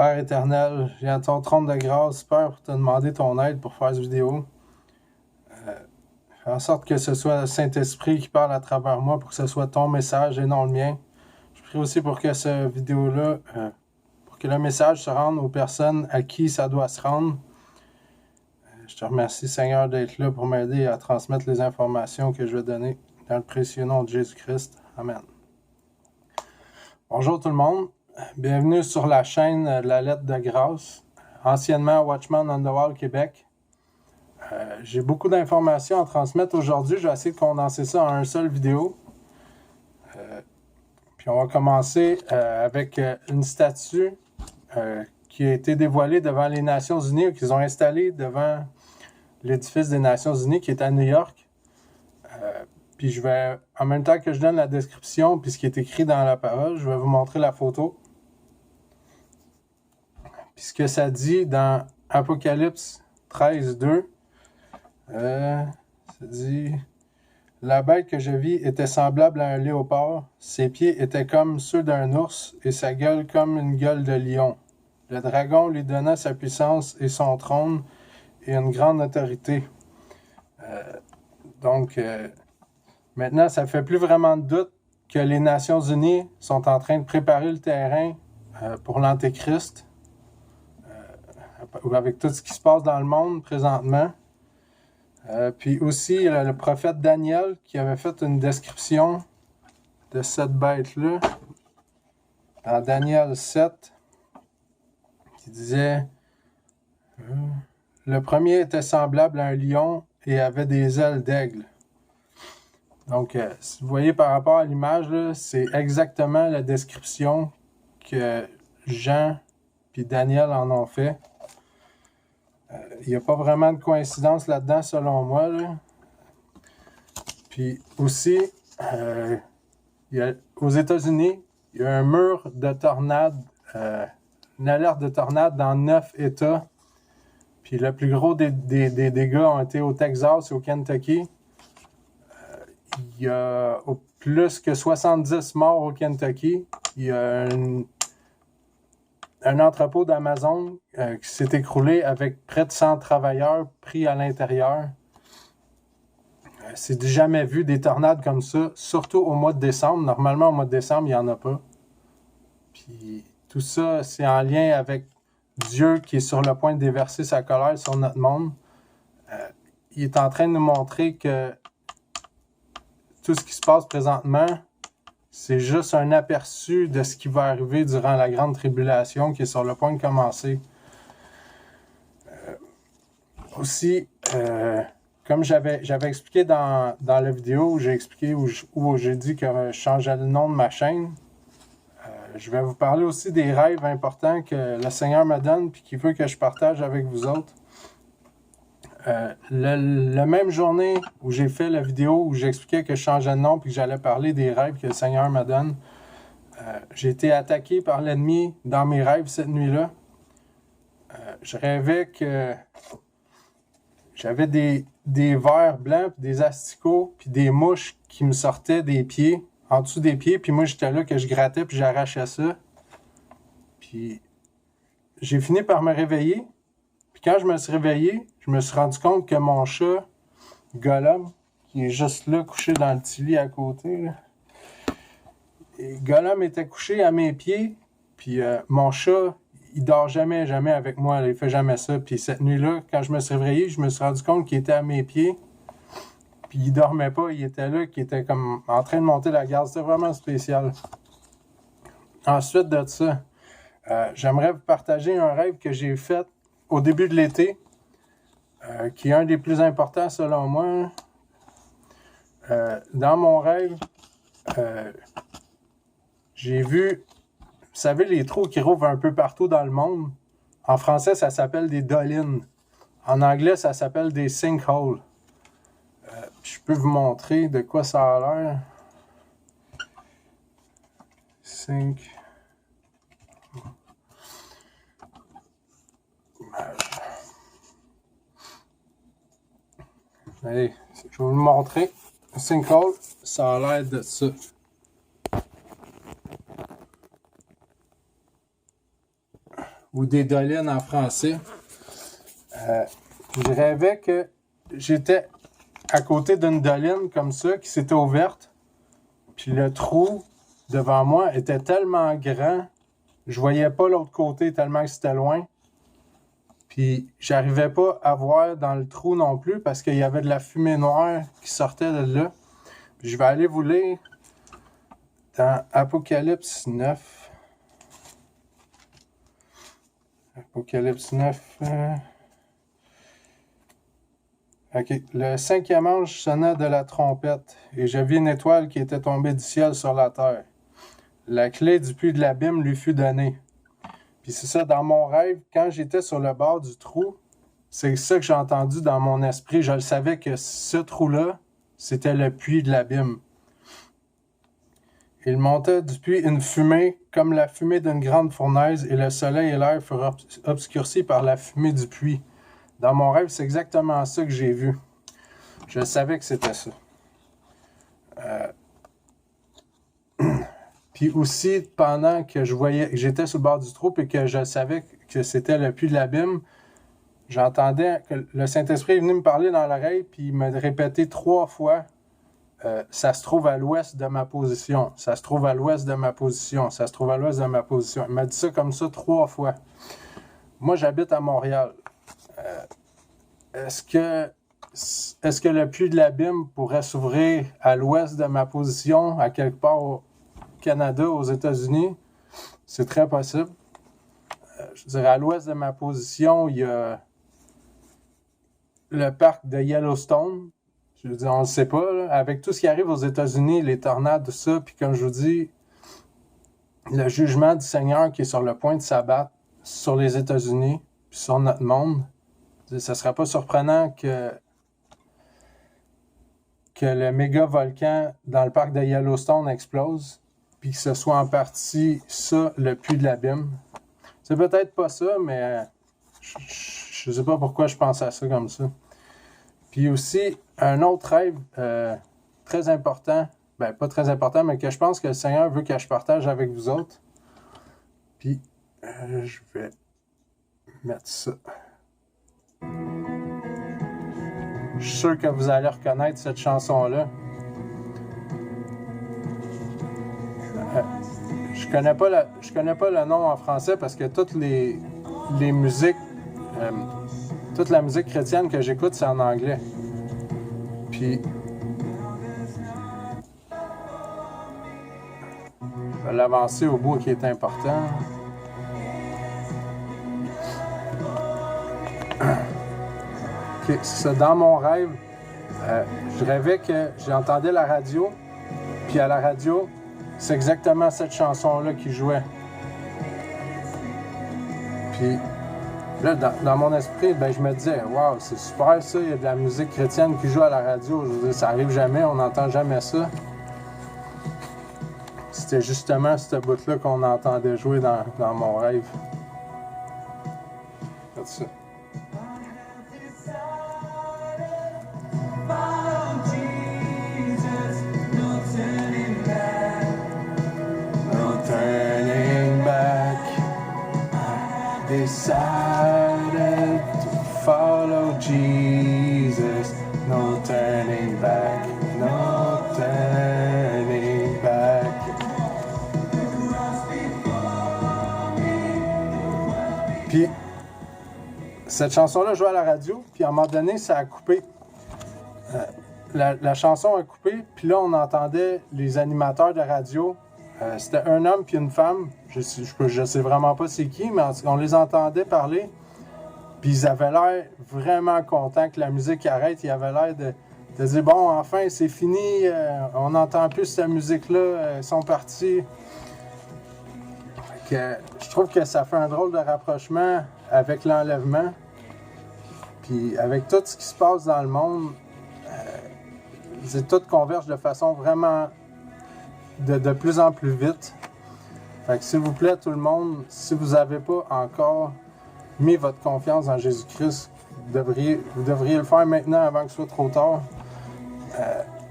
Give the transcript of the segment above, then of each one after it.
Père éternel, je viens à ton trône de grâce, Père, pour te demander ton aide pour faire cette vidéo. Fais en sorte que ce soit le Saint-Esprit qui parle à travers moi, pour que ce soit ton message et non le mien. Je prie aussi pour que cette vidéo-là, pour que le message se rende aux personnes à qui ça doit se rendre. Je te remercie, Seigneur, d'être là pour m'aider à transmettre les informations que je vais donner dans le précieux nom de Jésus-Christ. Amen. Bonjour tout le monde. Bienvenue sur la chaîne de la lettre de grâce, anciennement Watchman on the Wall Québec. J'ai beaucoup d'informations à transmettre aujourd'hui. Je vais essayer de condenser ça en une seule vidéo. Puis on va commencer avec une statue qui a été dévoilée devant les Nations Unies, qu'ils ont installée devant l'édifice des Nations Unies qui est à New York. Puis je vais, en même temps que je donne la description puis ce qui est écrit dans la parole, je vais vous montrer la photo. Puis ce que ça dit dans Apocalypse 13:2, ça dit « La bête que je vis était semblable à un léopard, ses pieds étaient comme ceux d'un ours et sa gueule comme une gueule de lion. Le dragon lui donna sa puissance et son trône et une grande autorité. » Maintenant, ça ne fait plus vraiment de doute que les Nations Unies sont en train de préparer le terrain pour l'Antéchrist, avec tout ce qui se passe dans le monde présentement. Puis aussi, le prophète Daniel qui avait fait une description de cette bête-là, dans Daniel 7, qui disait « Le premier était semblable à un lion et avait des ailes d'aigle. » Donc, si vous voyez par rapport à l'image, c'est exactement la description que Jean et Daniel en ont fait. Il n'y a pas vraiment de coïncidence là-dedans, selon moi. Puis aussi, aux États-Unis, il y a un mur de tornade, une alerte de tornade dans 9 États. Puis le plus gros des dégâts ont été au Texas et au Kentucky. Il y a plus que 70 morts au Kentucky. Il y a un entrepôt d'Amazon qui s'est écroulé avec près de 100 travailleurs pris à l'intérieur. C'est jamais vu des tornades comme ça, surtout au mois de décembre. Normalement, au mois de décembre, il n'y en a pas. Puis tout ça, c'est en lien avec Dieu qui est sur le point de déverser sa colère sur notre monde. Il est en train de nous montrer que tout ce qui se passe présentement, c'est juste un aperçu de ce qui va arriver durant la grande tribulation qui est sur le point de commencer. Aussi, comme j'avais expliqué dans la vidéo où j'ai expliqué où j'ai dit que je changeais le nom de ma chaîne, je vais vous parler aussi des rêves importants que le Seigneur me donne et qu'il veut que je partage avec vous autres. La même journée où j'ai fait la vidéo où j'expliquais que je changeais de nom et que j'allais parler des rêves que le Seigneur me donne, j'ai été attaqué par l'ennemi dans mes rêves cette nuit-là. Je rêvais que j'avais des vers blancs, puis des asticots, puis des mouches qui me sortaient des pieds, en dessous des pieds, puis moi j'étais là que je grattais puis j'arrachais ça. Puis j'ai fini par me réveiller. Puis quand je me suis réveillé, je me suis rendu compte que mon chat, Gollum, qui est juste là, couché dans le petit lit à côté, là, et Gollum était couché à mes pieds, puis mon chat, il dort jamais avec moi, là, il fait jamais ça. Puis cette nuit-là, quand je me suis réveillé, je me suis rendu compte qu'il était à mes pieds, puis il dormait pas, il était là, qu'il était comme en train de monter la garde. C'était vraiment spécial. Ensuite de ça, j'aimerais vous partager un rêve que j'ai fait au début de l'été, qui est un des plus importants selon moi. Dans mon rêve, j'ai vu, vous savez, les trous qui rouvrent un peu partout dans le monde. En français, ça s'appelle des dolines. En anglais, ça s'appelle des sinkholes. Je peux vous montrer de quoi ça a l'air. Allez, je vais vous le montrer. Sinkhole, ça a l'air de ça. ou des dolines en français. Je rêvais que j'étais à côté d'une doline comme ça qui s'était ouverte. Puis le trou devant moi était tellement grand, je voyais pas l'autre côté tellement que c'était loin. Puis j'arrivais pas à voir dans le trou non plus parce qu'il y avait de la fumée noire qui sortait de là. Puis je vais aller vous lire dans Apocalypse 9. Apocalypse 9. OK. Le 5e ange sonna de la trompette, et je vis une étoile qui était tombée du ciel sur la terre. La clé du puits de l'abîme lui fut donnée. Puis c'est ça, dans mon rêve, quand j'étais sur le bord du trou, c'est ça que j'ai entendu dans mon esprit. Je le savais que ce trou-là, c'était le puits de l'abîme. Il montait du puits une fumée, comme la fumée d'une grande fournaise, et le soleil et l'air furent obscurcis par la fumée du puits. Dans mon rêve, c'est exactement ça que j'ai vu. Je savais que c'était ça. Puis aussi, pendant que j'étais sur le bord du trou et que je savais que c'était le puits de l'abîme, j'entendais que le Saint-Esprit est venu me parler dans l'oreille, puis il m'a répété 3 fois ça se trouve à l'ouest de ma position. Ça se trouve à l'ouest de ma position. Ça se trouve à l'ouest de ma position. Il m'a dit ça comme ça 3 fois. Moi, j'habite à Montréal. Est-ce que le puits de l'abîme pourrait s'ouvrir à l'ouest de ma position, à quelque part au Canada, aux États-Unis? C'est très possible. Je dirais, à l'ouest de ma position, il y a le parc de Yellowstone. Je veux dire, on ne le sait pas, là. Avec tout ce qui arrive aux États-Unis, les tornades, tout ça, puis comme je vous dis, le jugement du Seigneur qui est sur le point de s'abattre sur les États-Unis, puis sur notre monde, ça ne serait pas surprenant que le méga volcan dans le parc de Yellowstone explose, puis que ce soit en partie ça, le puits de l'abîme. C'est peut-être pas ça, mais je ne sais pas pourquoi je pense à ça comme ça. Puis aussi, un autre rêve très important, ben pas très important, mais que je pense que le Seigneur veut que je partage avec vous autres. Puis, je vais mettre ça. Je suis sûr que vous allez reconnaître cette chanson-là. Je connais pas le nom en français parce que toutes les musiques, toute la musique chrétienne que j'écoute, c'est en anglais. Puis, je vais l'avancer au bout qui est important. Okay, c'est ça. Dans mon rêve, je rêvais que j'entendais la radio, puis à la radio, c'est exactement cette chanson-là qui jouait. Puis, là, dans mon esprit, ben, je me disais, waouh, c'est super ça, il y a de la musique chrétienne qui joue à la radio. Je veux dire, ça arrive jamais, on n'entend jamais ça. C'était justement ce bout-là qu'on entendait jouer dans mon rêve. Regarde ça. Decided to follow Jesus, no turning back, no turning back. Puis, cette chanson-là jouait à la radio, puis à un moment donné, ça a coupé. La chanson a coupé, puis là, on entendait les animateurs de radio. C'était un homme puis une femme. Je sais vraiment pas c'est qui, mais on les entendait parler. Puis ils avaient l'air vraiment contents que la musique arrête. Ils avaient l'air de dire, bon, enfin, c'est fini. On n'entend plus cette musique-là. Ils sont partis. Je trouve que ça fait un drôle de rapprochement avec l'enlèvement. Puis avec tout ce qui se passe dans le monde, tout converge de façon vraiment de plus en plus vite. Fait que s'il vous plaît, tout le monde, si vous n'avez pas encore mis votre confiance en Jésus-Christ, vous devriez le faire maintenant avant que ce soit trop tard.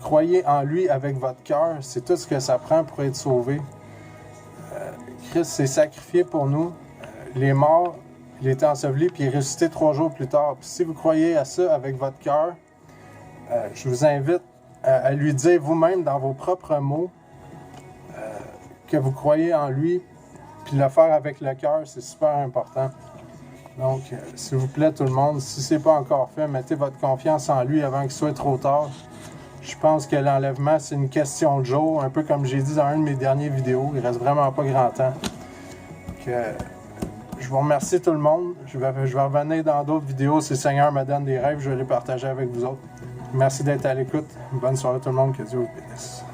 Croyez en lui avec votre cœur. C'est tout ce que ça prend pour être sauvé. Christ s'est sacrifié pour nous. il est mort, il était enseveli, puis il est ressuscité 3 jours plus tard. Puis si vous croyez à ça avec votre cœur, je vous invite à lui dire vous-même dans vos propres mots que vous croyez en lui, puis le faire avec le cœur, c'est super important. Donc, s'il vous plaît tout le monde, si ce n'est pas encore fait, mettez votre confiance en lui avant qu'il soit trop tard. Je pense que l'enlèvement, c'est une question de jour, un peu comme j'ai dit dans une de mes dernières vidéos. Il reste vraiment pas grand temps. Donc, je vous remercie tout le monde. Je vais revenir dans d'autres vidéos. Si le Seigneur me donne des rêves, je vais les partager avec vous autres. Merci d'être à l'écoute. Bonne soirée tout le monde. Que Dieu vous bénisse.